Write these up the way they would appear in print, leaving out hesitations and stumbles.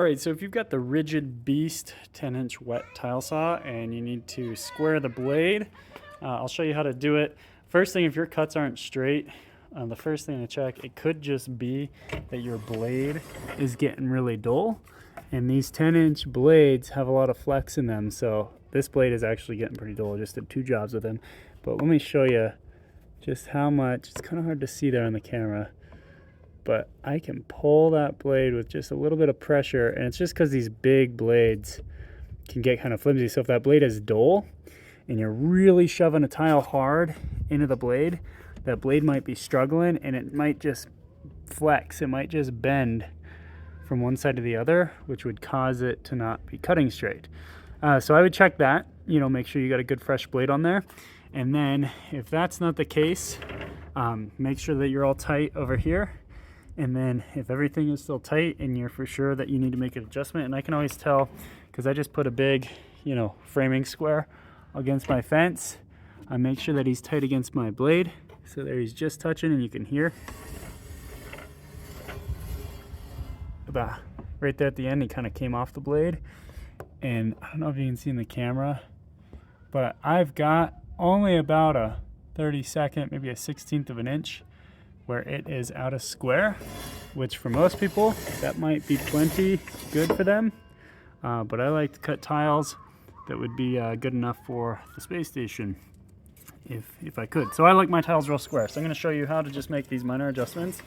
All right, so if you've got the RIDGID Beast 10-inch wet tile saw and you need to square the blade, I'll show you how to do it. First thing, if your cuts aren't straight, the first thing to check, it could just be that your blade is getting really dull. And these 10-inch blades have a lot of flex in them, so this blade is actually getting pretty dull. I just did 2 jobs with them. But let me show you just how much. It's kind of hard to see there on the camera, but I can pull that blade with just a little bit of pressure, and it's just because these big blades can get kind of flimsy. So if that blade is dull and you're really shoving a tile hard into the blade, that blade might be struggling and it might just flex. It might just bend from one side to the other, which would cause it to not be cutting straight. So I would check that, make sure you got a good fresh blade on there. And then if that's not the case, make sure that you're all tight over here. And then if everything is still tight and you're for sure that you need to make an adjustment, and I can always tell because I just put a big, framing square against my fence. I make sure that he's tight against my blade. So there he's just touching, and you can hear about right there at the end, he kind of came off the blade. And I don't know if you can see in the camera, but I've got only about a 32nd, maybe a 16th of an inch where it is out of square, which for most people, that might be plenty good for them. But I like to cut tiles that would be good enough for the space station if I could. So I like my tiles real square. So I'm gonna show you how to just make these minor adjustments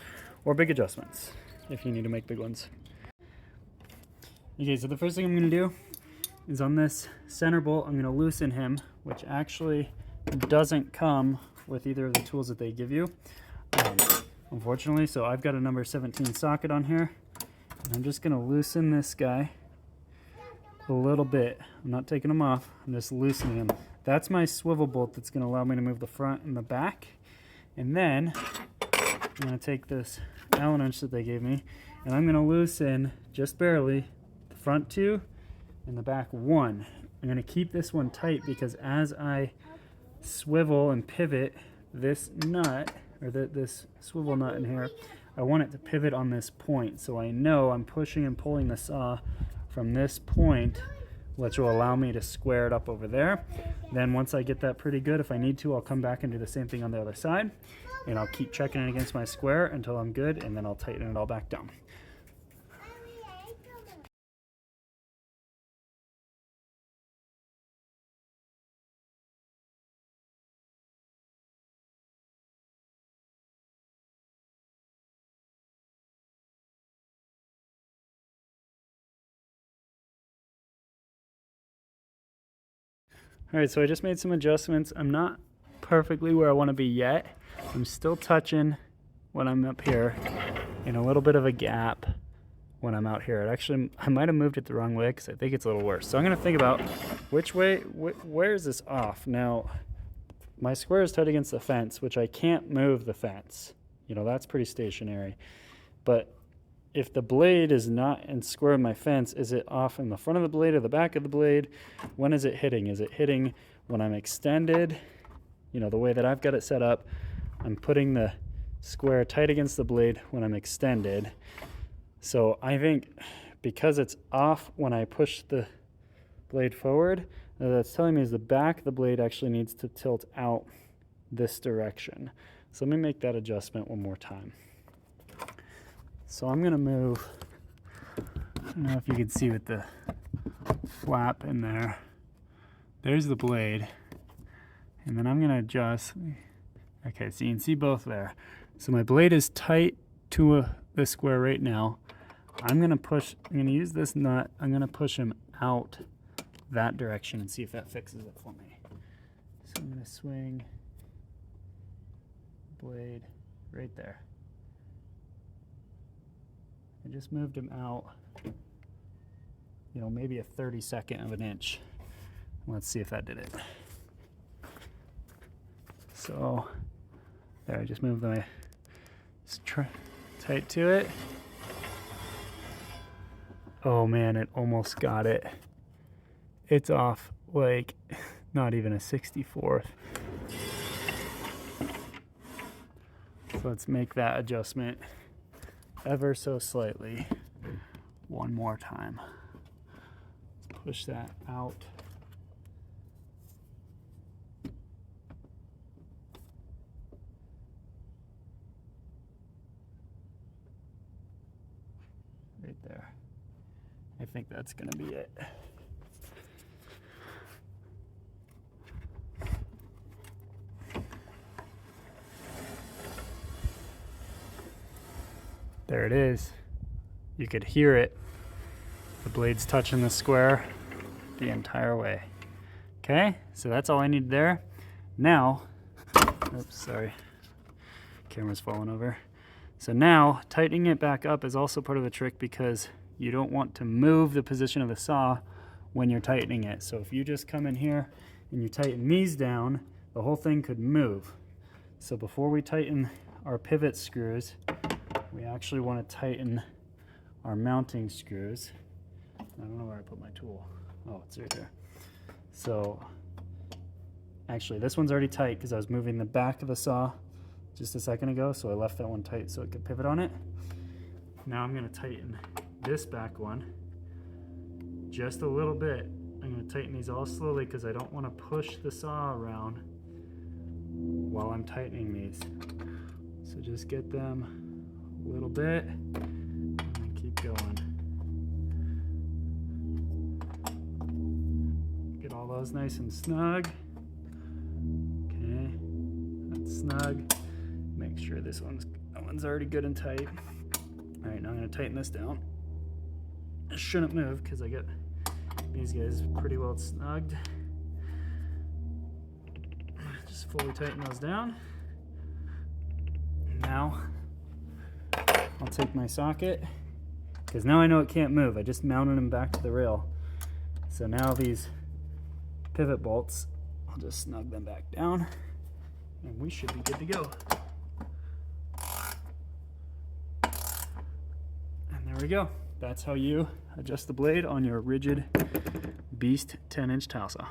or big adjustments if you need to make big ones. Okay, so the first thing I'm gonna do is on this center bolt, I'm gonna loosen him, which actually doesn't come with either of the tools that they give you. Unfortunately, so I've got a number 17 socket on here, and I'm just going to loosen this guy a little bit. I'm not taking him off, I'm just loosening him. That's my swivel bolt that's going to allow me to move the front and the back. And then I'm going to take this Allen wrench that they gave me, and I'm going to loosen just barely the front 2 and the back 1. I'm going to keep this one tight because as I swivel and pivot this nut, or this swivel nut in here, I want it to pivot on this point. So I know I'm pushing and pulling the saw from this point, which will allow me to square it up over there. Then once I get that pretty good, if I need to, I'll come back and do the same thing on the other side. And I'll keep checking it against my square until I'm good, and then I'll tighten it all back down. All right, so I just made some adjustments. I'm not perfectly where I want to be yet. I'm still touching when I'm up here and a little bit of a gap when I'm out here. I might have moved it the wrong way because I think it's a little worse. So I'm going to think about which way, where is this off? Now, my square is tight against the fence, which I can't move the fence. That's pretty stationary. But if the blade is not in square with my fence, is it off in the front of the blade or the back of the blade? When is it hitting? Is it hitting when I'm extended? The way that I've got it set up, I'm putting the square tight against the blade when I'm extended. So I think because it's off when I push the blade forward, that's telling me is the back of the blade actually needs to tilt out this direction. So let me make that adjustment one more time. So I'm gonna move, I don't know if you can see with the flap in there. There's the blade. And then I'm gonna adjust. Okay, so you can see both there. So my blade is tight to the square right now. I'm gonna use this nut. I'm gonna push him out that direction and see if that fixes it for me. So I'm gonna swing blade right there. I just moved him out, maybe a 32nd of an inch. Let's see if that did it. So there, I just moved my tight to it. Oh man, it almost got it. It's off like not even a 64th. So let's make that adjustment ever so slightly. 1 one more time. Let's push that out. Right there. I think that's going to be it. There it is. You could hear it. The blade's touching the square the entire way. Okay, so that's all I need there. Now, oops, sorry. Camera's falling over. So now, tightening it back up is also part of the trick because you don't want to move the position of the saw when you're tightening it. So if you just come in here and you tighten these down, the whole thing could move. So before we tighten our pivot screws, we actually want to tighten our mounting screws. I don't know where I put my tool. Oh, it's right there. So actually this one's already tight because I was moving the back of the saw just a second ago, so I left that one tight so it could pivot on it. Now I'm going to tighten this back one just a little bit. I'm going to tighten these all slowly because I don't want to push the saw around while I'm tightening these. So just get them a little bit and then keep going. Get all those nice and snug. Okay, that's snug. Make sure that one's already good and tight. All right, now I'm going to tighten this down. It shouldn't move because I got these guys pretty well snugged. Just fully tighten those down. Now I'll take my socket because now I know it can't move. I just mounted them back to the rail. So now these pivot bolts, I'll just snug them back down and we should be good to go. And there we go. That's how you adjust the blade on your RIDGID Beast 10-inch tile saw.